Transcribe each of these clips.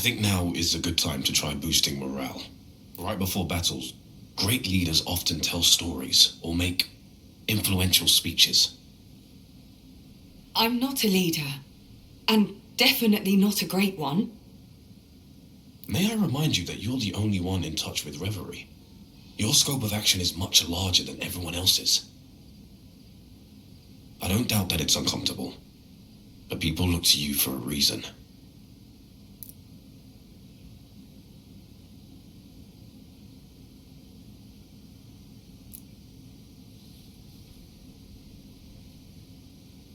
think now is a good time to try boosting morale. Right before battles, great leaders often tell stories or make influential speeches. I'm not a leader, and definitely not a great one. May I remind you that you're the only one in touch with Reverie? Your scope of action is much larger than everyone else's. I don't doubt that it's uncomfortable, but people look to you for a reason.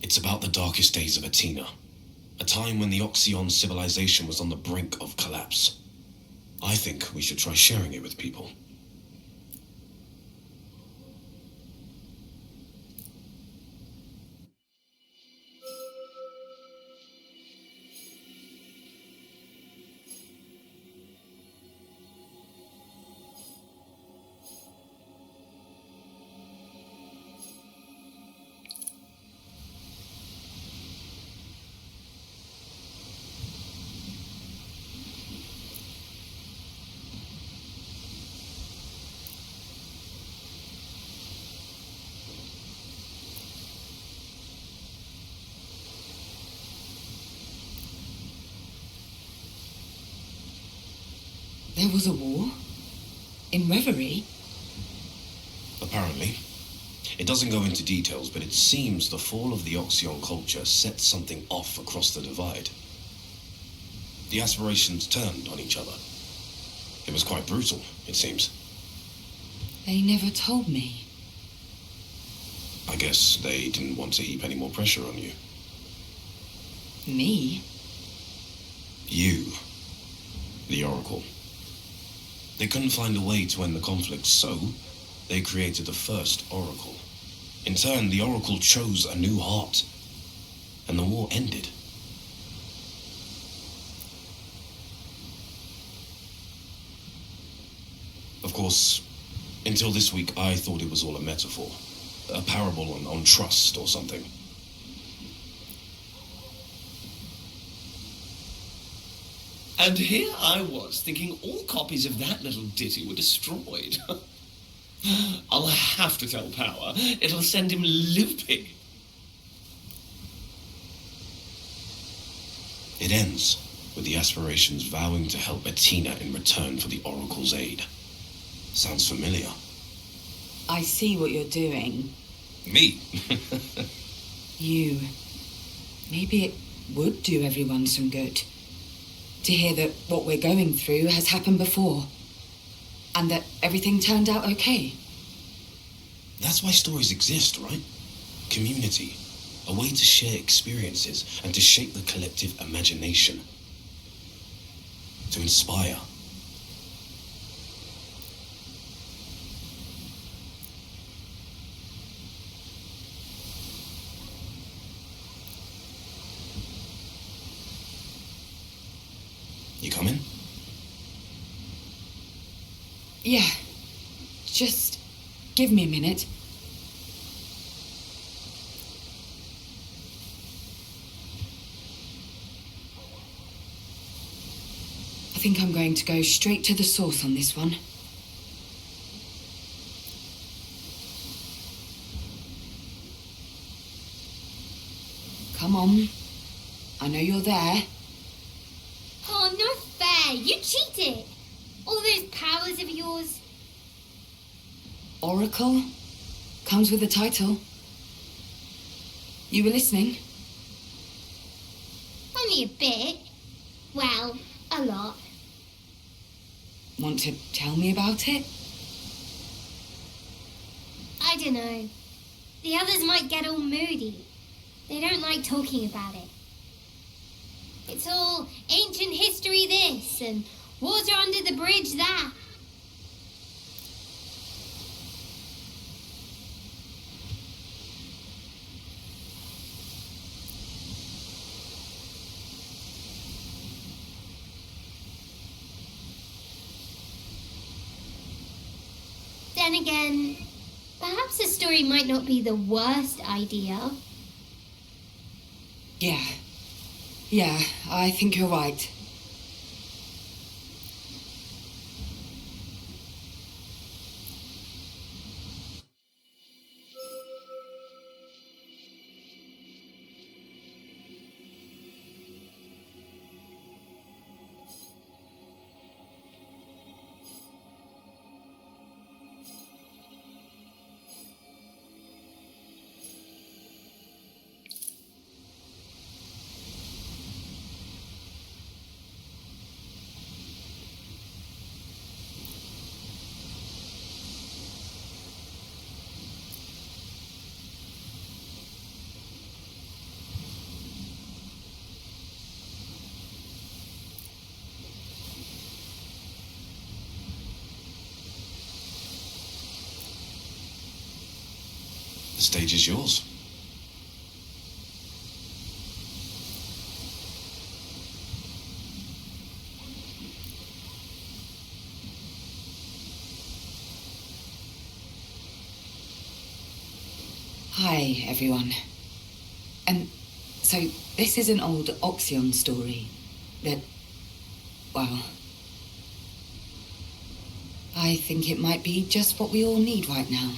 It's about the darkest days of Athena, a time when the Oxyon civilization was on the brink of collapse. I think we should try sharing it with people. There was a war? In Reverie? Apparently. It doesn't go into details, but it seems the fall of the Oxyon culture set something off across the divide. The aspirations turned on each other. It was quite brutal, it seems. They never told me. I guess they didn't want to heap any more pressure on you. Me? You. The Oracle. They couldn't find a way to end the conflict, so they created the first Oracle. In turn, the Oracle chose a new heart, and the war ended. Of course, until this week, I thought it was all a metaphor, a parable on trust or something. And here I was, thinking all copies of that little ditty were destroyed. I'll have to tell Power. It'll send him loopy. It ends with the aspirations vowing to help Athena in return for the Oracle's aid. Sounds familiar. I see what you're doing. Me? You. Maybe it would do everyone some good to hear that what we're going through has happened before, and that everything turned out okay. That's why stories exist, right? Community. A way to share experiences and to shape the collective imagination. To inspire. You coming? Yeah. Just give me a minute. I think I'm going to go straight to the source on this one. Come on. I know you're there. Oh, not fair. You cheated. All those powers of yours. Oracle comes with a title. You were listening? Only a bit. Well, a lot. Want to tell me about it? I don't know. The others might get all moody. They don't like talking about it. It's all ancient history this and water under the bridge that. Then again, perhaps a story might not be the worst idea. Yeah, I think you're right. stage is yours. Hi, everyone. So this is an old Oxyon story that, well, I think it might be just what we all need right now.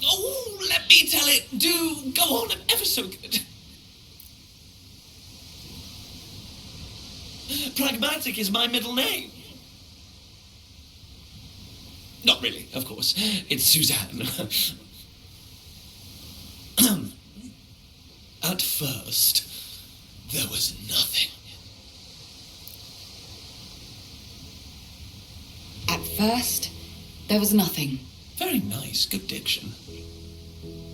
Oh, let me tell it. Do go on, I'm ever so good. Pragmatic is my middle name. Not really, of course. It's Suzanne. At first, there was nothing. At first, there was nothing. Very nice, good diction.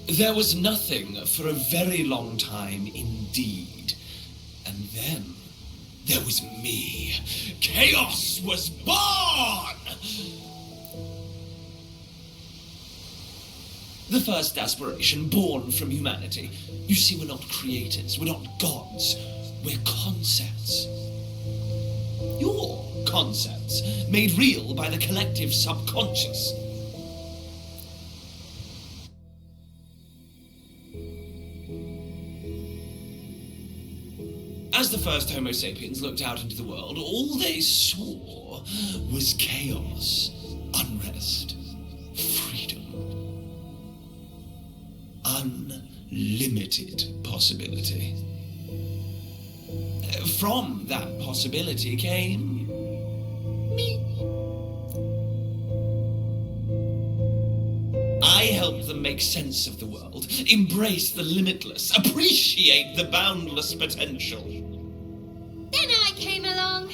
There was nothing for a very long time indeed. And then there was me. Chaos was born! The first aspiration born from humanity. You see, we're not creators, we're not gods, we're concepts. Your concepts, made real by the collective subconscious. As the first Homo sapiens looked out into the world, all they saw was chaos, unrest, freedom, unlimited possibility. From that possibility came me. I helped them make sense of the world, embrace the limitless, appreciate the boundless potential. Then I came along.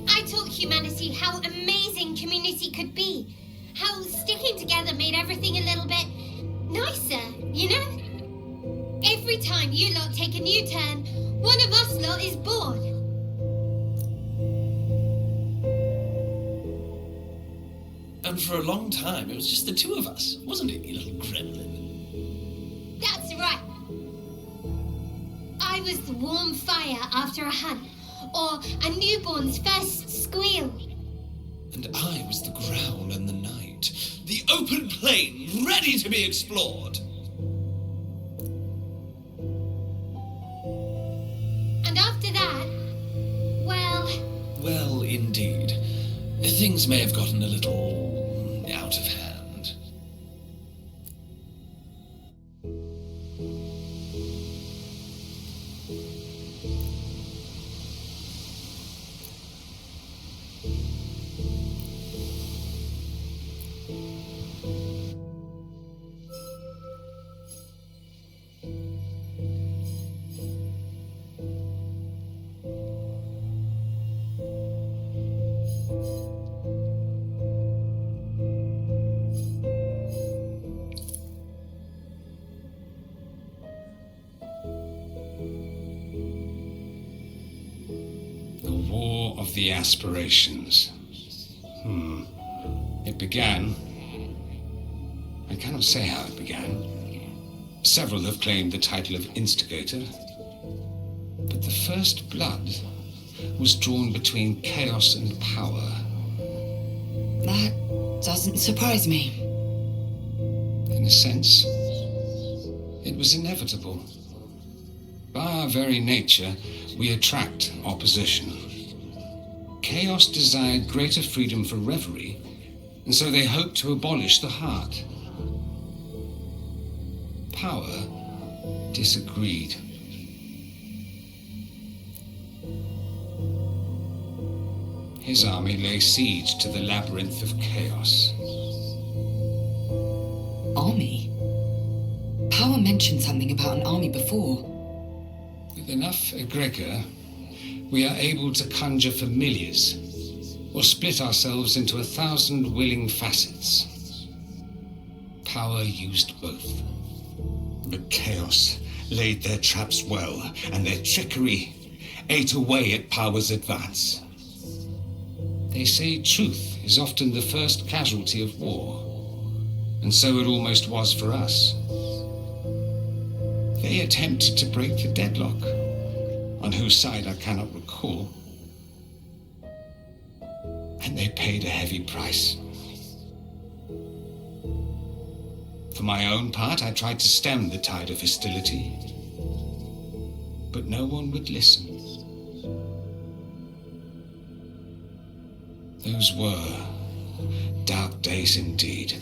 I taught humanity how amazing community could be. How sticking together made everything a little bit nicer, you know? Every time you lot take a new turn, one of us lot is born. And for a long time, it was just the two of us, wasn't it, you little gremlin? That's right. I was the warm fire after a hunt, or a newborn's first squeal. And I was the growl and the night, the open plain ready to be explored. And after that, well... Well, indeed. Things may have gotten a little out of hand. Of the aspirations. It began... I cannot say how it began. Several have claimed the title of instigator. But the first blood was drawn between chaos and power. That doesn't surprise me. In a sense, it was inevitable. By our very nature, we attract opposition. Chaos desired greater freedom for reverie, and so they hoped to abolish the heart. Power disagreed. His army lay siege to the labyrinth of chaos. Army? Power mentioned something about an army before. With enough egregor, we are able to conjure familiars, or split ourselves into 1,000 willing facets. Power used both. But chaos laid their traps well, and their trickery ate away at power's advance. They say truth is often the first casualty of war, and so it almost was for us. They attempted to break the deadlock, on whose side I cannot recall, and they paid a heavy price. For my own part, I tried to stem the tide of hostility, but no one would listen. Those were dark days indeed.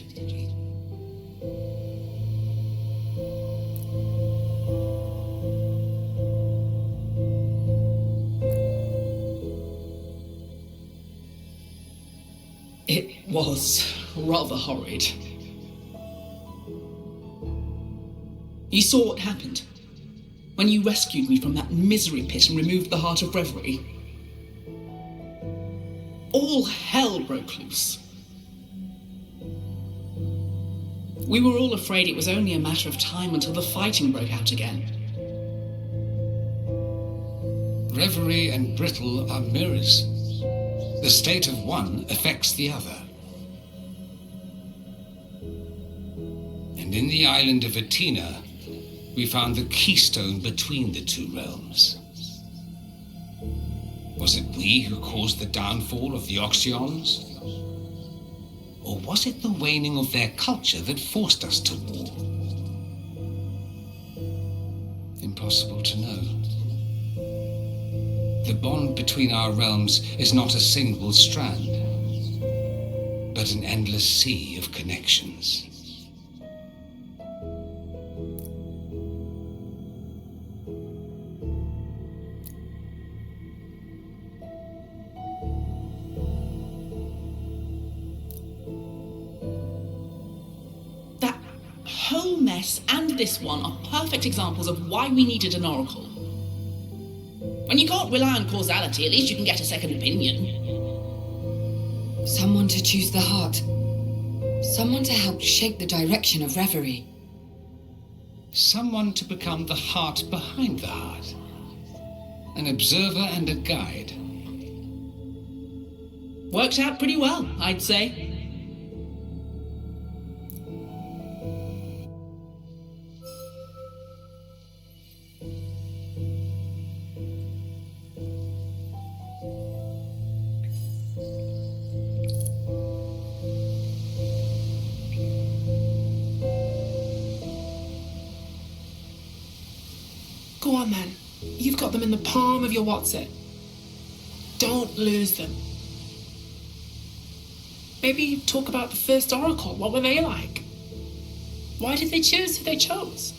It was rather horrid. You saw what happened when you rescued me from that misery pit and removed the Heart of Reverie. All hell broke loose. We were all afraid it was only a matter of time until the fighting broke out again. Reverie and Brittle are mirrors. The state of one affects the other. And in the island of Atina, we found the keystone between the two realms. Was it we who caused the downfall of the Oxyons? Or was it the waning of their culture that forced us to war? Impossible to know. The bond between our realms is not a single strand, but an endless sea of connections. That whole mess and this one are perfect examples of why we needed an oracle. When you can't rely on causality, at least you can get a second opinion. Someone to choose the heart. Someone to help shape the direction of Reverie. Someone to become the heart behind the heart. An observer and a guide. Worked out pretty well, I'd say. Go on, man. You've got them in the palm of your what's-it. Don't lose them. Maybe talk about the first oracle. What were they like? Why did they choose who they chose?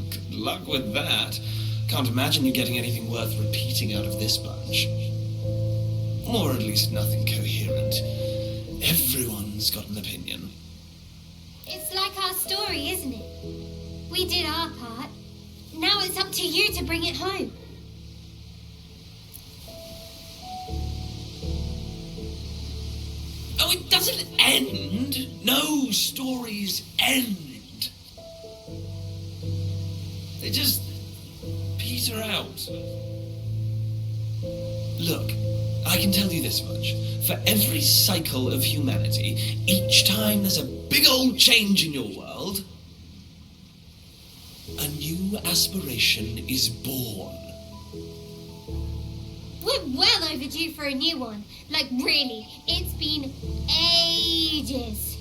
Good luck with that. Can't imagine you getting anything worth repeating out of this bunch. Or at least nothing coherent. Everyone's got an opinion. It's like our story, isn't it? We did our part. Now it's up to you to bring it home. Oh, it doesn't end. No stories end. They just peter out. Look, I can tell you this much. For every cycle of humanity, each time there's a big old change in your world, a new aspiration is born. We're well overdue for a new one. Like, really, it's been ages.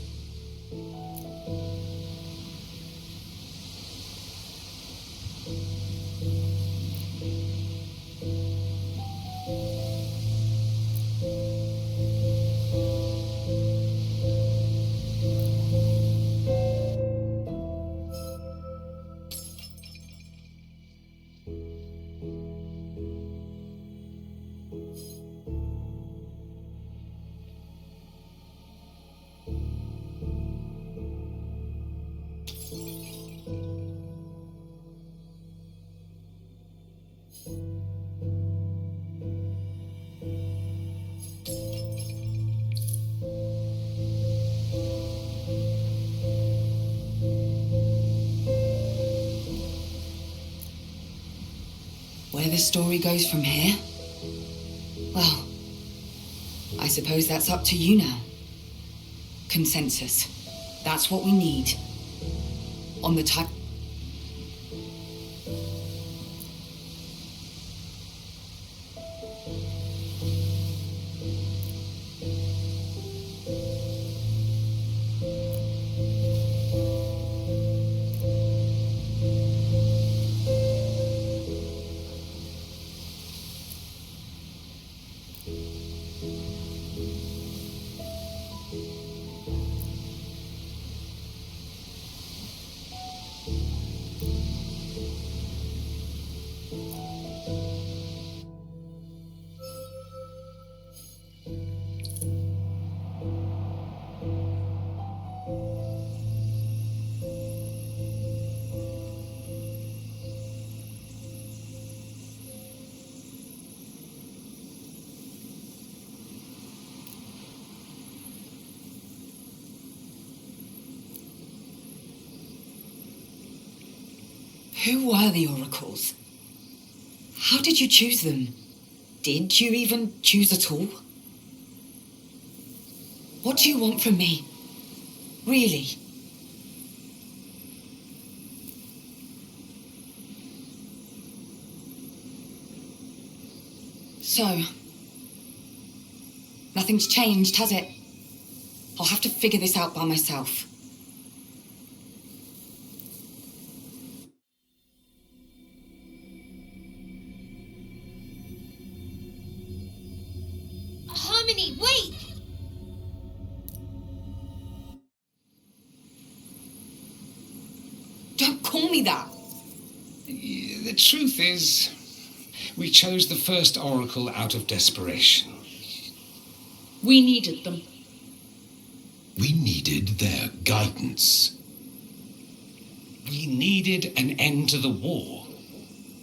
this story goes from here, well, I suppose that's up to you now. Consensus. That's what we need. On the type... Who were the oracles? How did you choose them? Did you even choose at all? What do you want from me? Really? So, nothing's changed, has it? I'll have to figure this out by myself. Harmony, wait! Don't call me that! The truth is, we chose the first oracle out of desperation. We needed them. We needed their guidance. We needed an end to the war.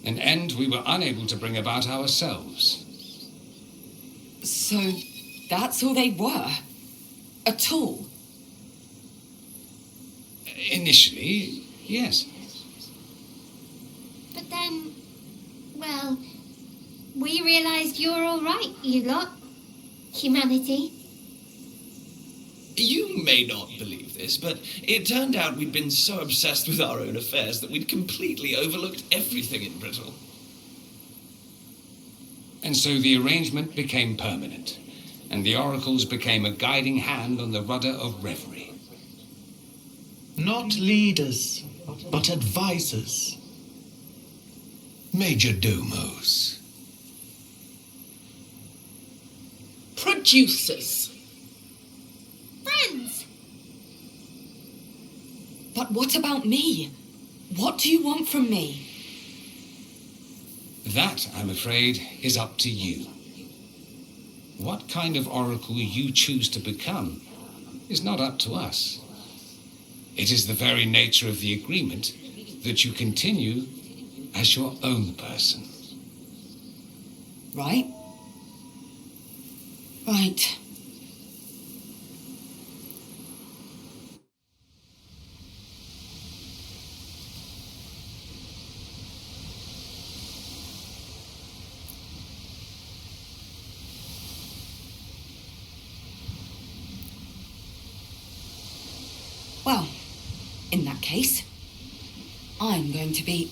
An end we were unable to bring about ourselves. So, that's all they were? A tool? Initially, yes. But then, well, we realized you're all right, you lot. Humanity. You may not believe this, but it turned out we'd been so obsessed with our own affairs that we'd completely overlooked everything in Brittle. And so the arrangement became permanent, and the oracles became a guiding hand on the rudder of reverie. Not leaders, but advisors. Major domos. Producers. Friends! But what about me? What do you want from me? That, I'm afraid, is up to you. What kind of oracle you choose to become is not up to us. It is the very nature of the agreement that you continue as your own person. Right? Right. Well, in that case, I'm going to be